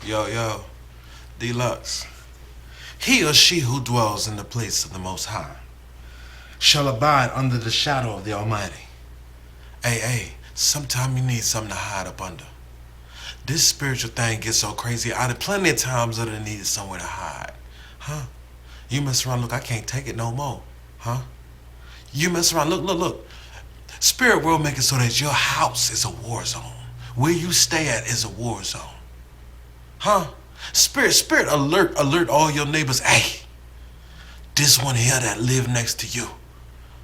Yo, Deluxe. He or she who dwells in the place of the Most High shall abide under the shadow of the Almighty. Hey, sometime you need something to hide up under. This spiritual thing gets so crazy. I had plenty of times that I needed somewhere to hide. Huh? You mess around, look, I can't take it no more. Huh? You mess around, look. Spirit world make it so that your house is a war zone. Where you stay at is a war zone. Huh? Spirit alert all your neighbors. Hey, this one here that live next to you.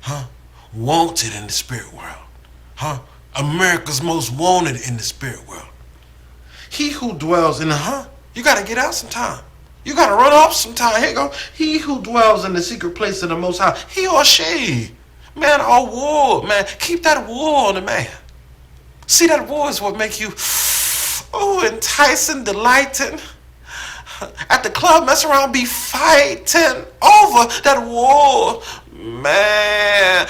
Huh? Wanted in the spirit world. Huh? America's most wanted in the spirit world. He who dwells in the, you gotta get out sometime. You gotta run off sometime. Here you go. He who dwells in the secret place of the Most High, he or she, man, all war, man. Keep that war on the man. See, that war is what make you, enticing, delighting. At the club, mess around, be fighting over that war, man.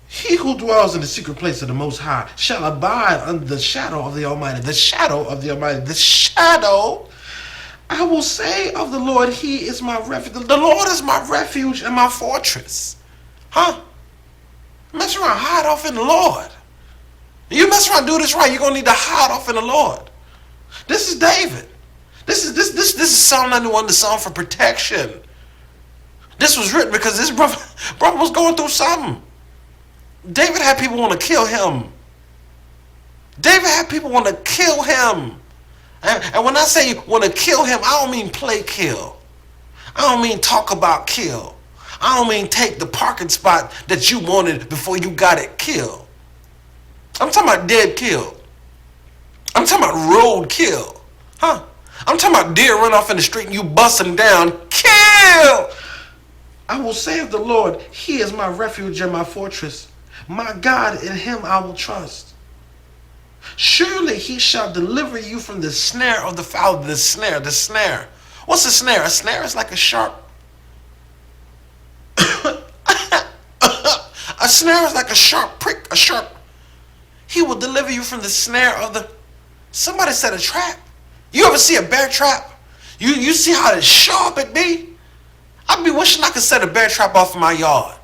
He who dwells in the secret place of the Most High shall abide under the shadow of the Almighty. The shadow of the Almighty. The shadow, I will say of the Lord, He is my refuge. The Lord is my refuge and my fortress. Huh? Mess around, hide off in the Lord. You mess around, do this right, you're going to need to hide off in the Lord. This is David. This is Psalm 91, the Psalm for protection. This was written because this brother was going through something. David had people want to kill him. David had people want to kill him. And when I say want to kill him, I don't mean play kill. I don't mean talk about kill. I don't mean take the parking spot that you wanted before you got it killed. I'm talking about dead kill. I'm talking about road kill. Huh? I'm talking about deer run off in the street and you busting down. Kill! I will say of the Lord, He is my refuge and my fortress. My God, in Him I will trust. Surely He shall deliver you from the snare of the fowler. The snare. What's a snare? A snare is like a sharp. A snare is like a sharp prick. He will deliver you from the snare of the. Somebody said a trap. You ever see a bear trap? You see how sharp it be? I be wishing I could set a bear trap off in my yard.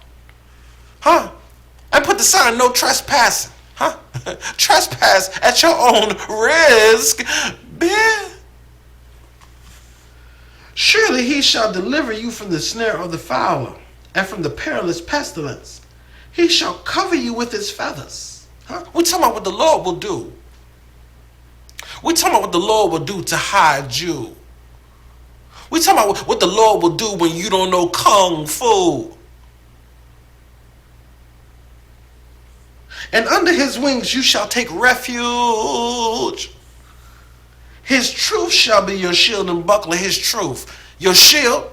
Huh? And put the sign, no trespassing. Huh? Trespass at your own risk. Bear. Surely He shall deliver you from the snare of the fowler and from the perilous pestilence. He shall cover you with His feathers. Huh? We're talking about what the Lord will do. We're talking about what the Lord will do to hide you. We're talking about what the Lord will do when you don't know kung fu. And under His wings you shall take refuge. His truth shall be your shield and buckler. His truth. Your shield.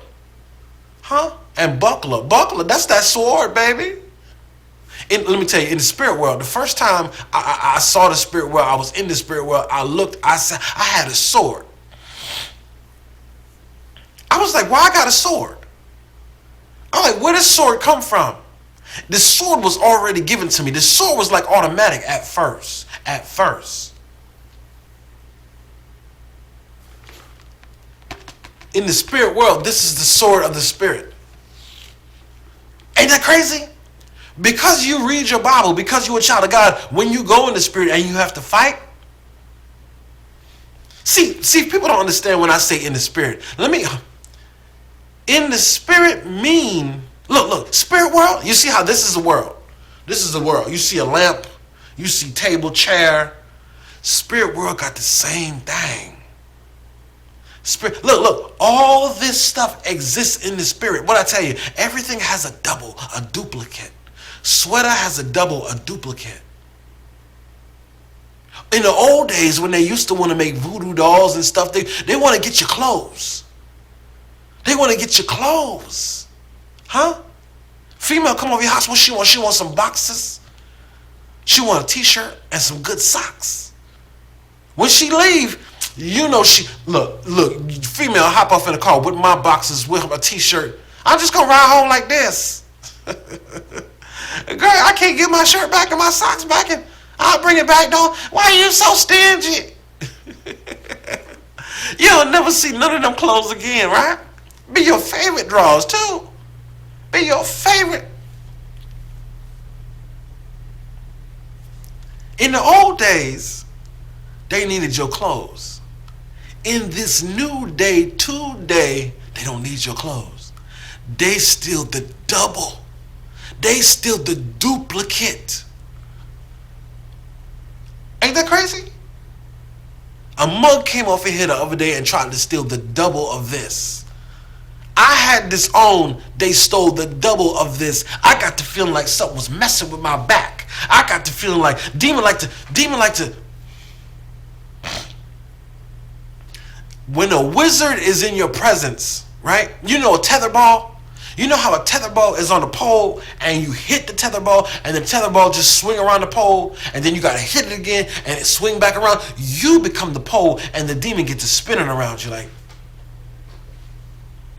Huh? And buckler. Buckler, that's that sword, baby. Let me tell you, in the spirit world, the first time I saw the spirit world, I was in the spirit world, I looked, I said, I had a sword. I was like, why I got a sword? I'm like, where does sword come from? The sword was already given to me. The sword was like automatic at first. In the spirit world, this is the sword of the Spirit. Ain't that crazy? Because you read your Bible, because you're a child of God, when you go in the Spirit and you have to fight. See, people don't understand when I say in the Spirit. In the Spirit mean, look, spirit world, you see how this is a world. This is the world. You see a lamp, you see table, chair. Spirit world got the same thing. Spirit, look, all this stuff exists in the Spirit. What I tell you, everything has a double, a duplicate. Sweater has a double, a duplicate. In the old days when they used to want to make voodoo dolls and stuff, they want to get your clothes. They want to get your clothes. Huh? Female come over your house, what she want? She wants some boxes. She want a t-shirt and some good socks. When she leave, you know she, look, female hop off in the car with my boxes, with a t-shirt. I'm just going to ride home like this. Girl, I can't get my shirt back and my socks back and I'll bring it back, though. Why are you so stingy? You'll never see none of them clothes again, right? Be your favorite drawers too. Be your favorite. In the old days, they needed your clothes. In this new day, today, they don't need your clothes. They steal the double. They steal the duplicate. Ain't that crazy? A mug came off of here the other day and tried to steal the double of this. I had this on, they stole the double of this. I got the feeling like something was messing with my back. I got the feeling like demon like to. When a wizard is in your presence, right? You know a tether ball? You know how a tether ball is on the pole and you hit the tether ball and the tether ball just swing around the pole and then you got to hit it again and it swing back around. You become the pole and the demon gets to spinning around you like,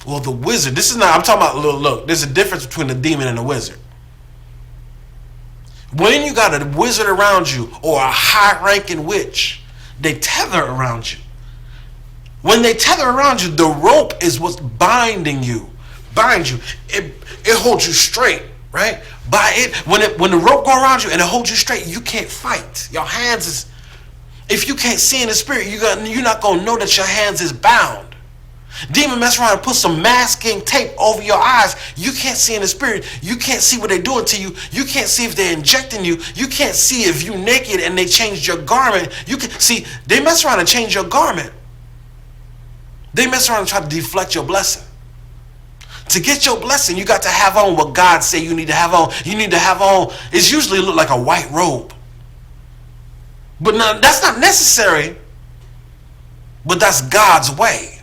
well, the wizard, this is not, I'm talking about, look, there's a difference between the demon and the wizard. When you got a wizard around you or a high-ranking witch, they tether around you. When they tether around you, the rope is what's binding you. Bind you. It holds you straight, right? By it, when the rope go around you and it holds you straight, you can't fight. Your hands is, if you can't see in the spirit, you're not gonna know that your hands is bound. Demon mess around and put some masking tape over your eyes. You can't see in the spirit. You can't see what they're doing to you. You can't see if they're injecting you. You can't see if you naked and they changed your garment. You can see they mess around and change your garment. They mess around and try to deflect your blessing. To get your blessing, you got to have on what God say you need to have on. You need to have on, it's usually look like a white robe. But now that's not necessary, but that's God's way.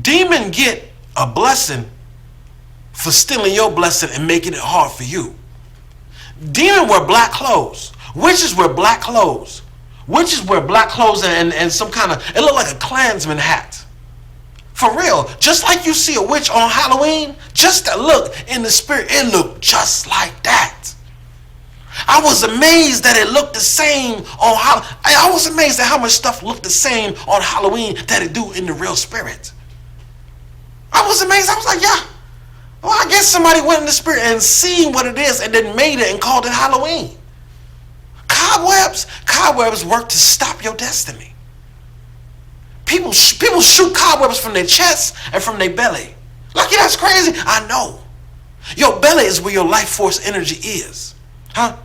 Demon get a blessing for stealing your blessing and making it hard for you. Demon wear black clothes. Witches wear black clothes. Witches wear black clothes and some kind of, it look like a Klansman hat. For real, just like you see a witch on Halloween, just that look in the spirit, it looked just like that. I was amazed that it looked the same on Halloween. I was amazed at how much stuff looked the same on Halloween that it do in the real spirit. I was amazed. I was like, yeah. Well, I guess somebody went in the spirit and seen what it is and then made it and called it Halloween. Cobwebs work to stop your destiny. People shoot cobwebs from their chest and from their belly. Like, yeah, that's crazy. I know. Your belly is where your life force energy is. Huh?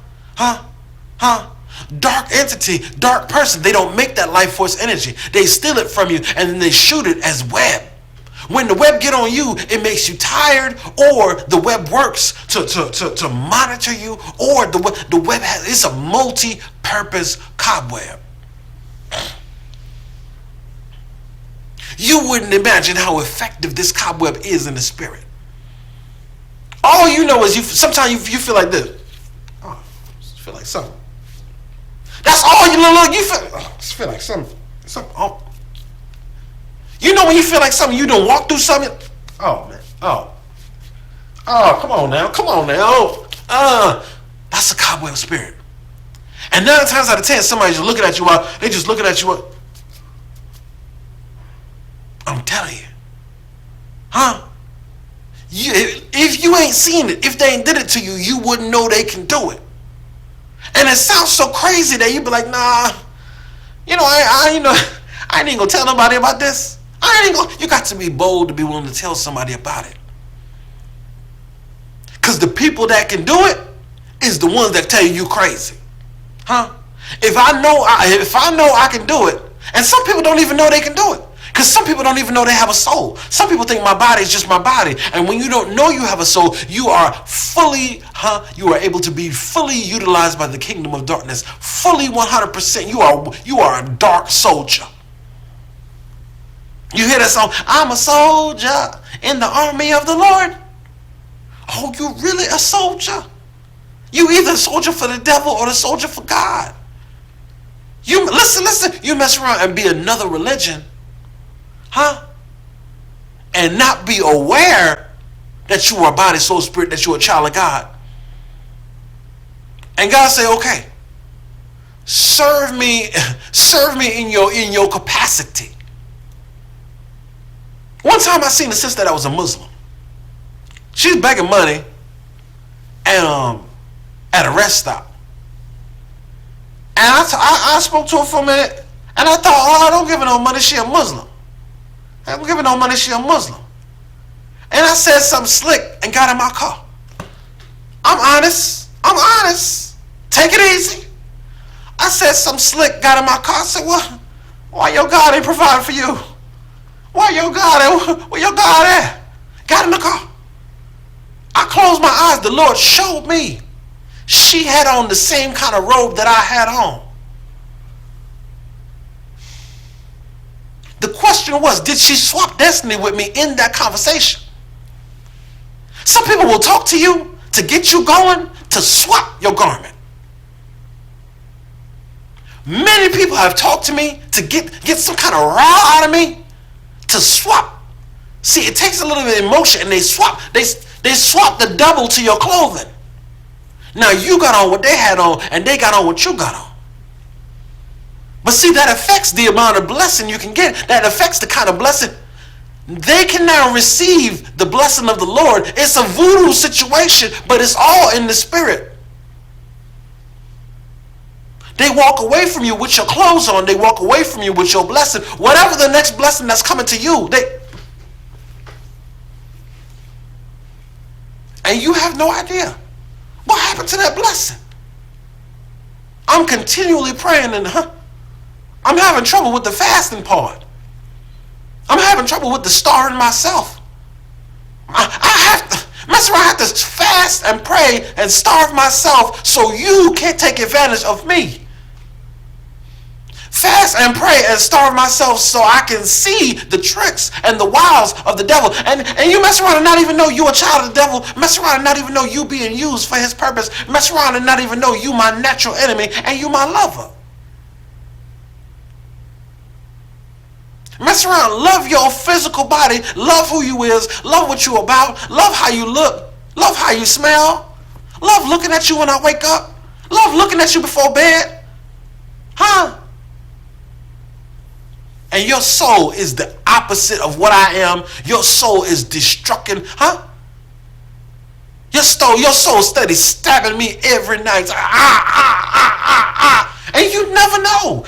Dark entity, dark person, they don't make that life force energy. They steal it from you and then they shoot it as web. When the web get on you, it makes you tired, or the web works to monitor you, or the web it's a multi-purpose cobweb. You wouldn't imagine how effective this cobweb is in the spirit. All you know is sometimes you feel like this. Oh, I feel like something. That's all you look. You feel. Oh, I feel like something. Oh. You know when you feel like something, you don't walk through something. Oh man. Oh, come on now. That's a cobweb spirit. And 9 times out of 10, somebody's just looking at you while they just looking at you. I'm telling you. Huh? If you ain't seen it, if they ain't did it to you, you wouldn't know they can do it. And it sounds so crazy that you be like, nah, I ain't even gonna tell nobody about this. You got to be bold to be willing to tell somebody about it. Because the people that can do it is the ones that tell you crazy. Huh? If I know I can do it, and some people don't even know they can do it. Because some people don't even know they have a soul. Some people think my body is just my body. And when you don't know you have a soul, you are able to be fully utilized by the kingdom of darkness. Fully 100%. You are a dark soldier. You hear that song? I'm a soldier in the army of the Lord. Oh, you really a soldier? You either a soldier for the devil or a soldier for God. You listen. You mess around and be another religion. Huh? And not be aware that you are body, soul, spirit, that you are a child of God. And God say, okay, serve me in your capacity. One time I seen a sister that was a Muslim. She's begging money and at a rest stop. And I spoke to her for a minute, and I thought, oh, I don't give her no money, she a Muslim. I don't give her no money, she a Muslim. And I said something slick and got in my car. I'm honest. Take it easy. I said something slick, got in my car. I said, well, why your God ain't providing for you? Where your God at? Got in the car. I closed my eyes. The Lord showed me. She had on the same kind of robe that I had on. The question was, did she swap destiny with me in that conversation? Some people will talk to you to get you going, to swap your garment. Many people have talked to me to get some kind of row out of me, to swap. See, it takes a little bit of emotion, and they swap the double to your clothing. Now you got on what they had on, and they got on what you got on. But see, that affects the amount of blessing you can get. That affects the kind of blessing. They can now receive the blessing of the Lord. It's a voodoo situation, but it's all in the spirit. They walk away from you with your clothes on. They walk away from you with your blessing. Whatever the next blessing that's coming to you, and you have no idea what happened to that blessing. I'm continually praying, and I'm having trouble with the fasting part. I'm having trouble with the starving myself. I have to mess around. I have to fast and pray and starve myself so you can't take advantage of me. Fast and pray and starve myself so I can see the tricks and the wiles of the devil. And you mess around and not even know you a child of the devil. Mess around and not even know you being used for his purpose. Mess around and not even know you my natural enemy and you my lover. Mess around, love your physical body, love who you is, love what you about, love how you look, love how you smell, love looking at you when I wake up, love looking at you before bed. And your soul is the opposite of what I am. Your soul is destructing, Your soul steady stabbing me every night. And you never know.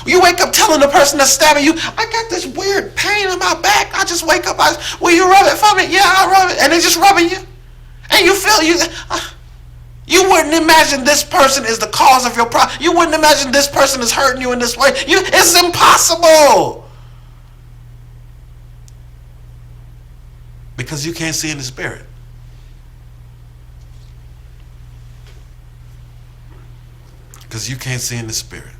You wake up telling the person that's stabbing you, I got this weird pain in my back. I just wake up, will you rub it for me? Yeah, I'll rub it. And they're just rubbing you. And you feel you wouldn't imagine this person is the cause of your problem. You wouldn't imagine this person is hurting you in this way. It's impossible. Because you can't see in the spirit. Because you can't see in the spirit.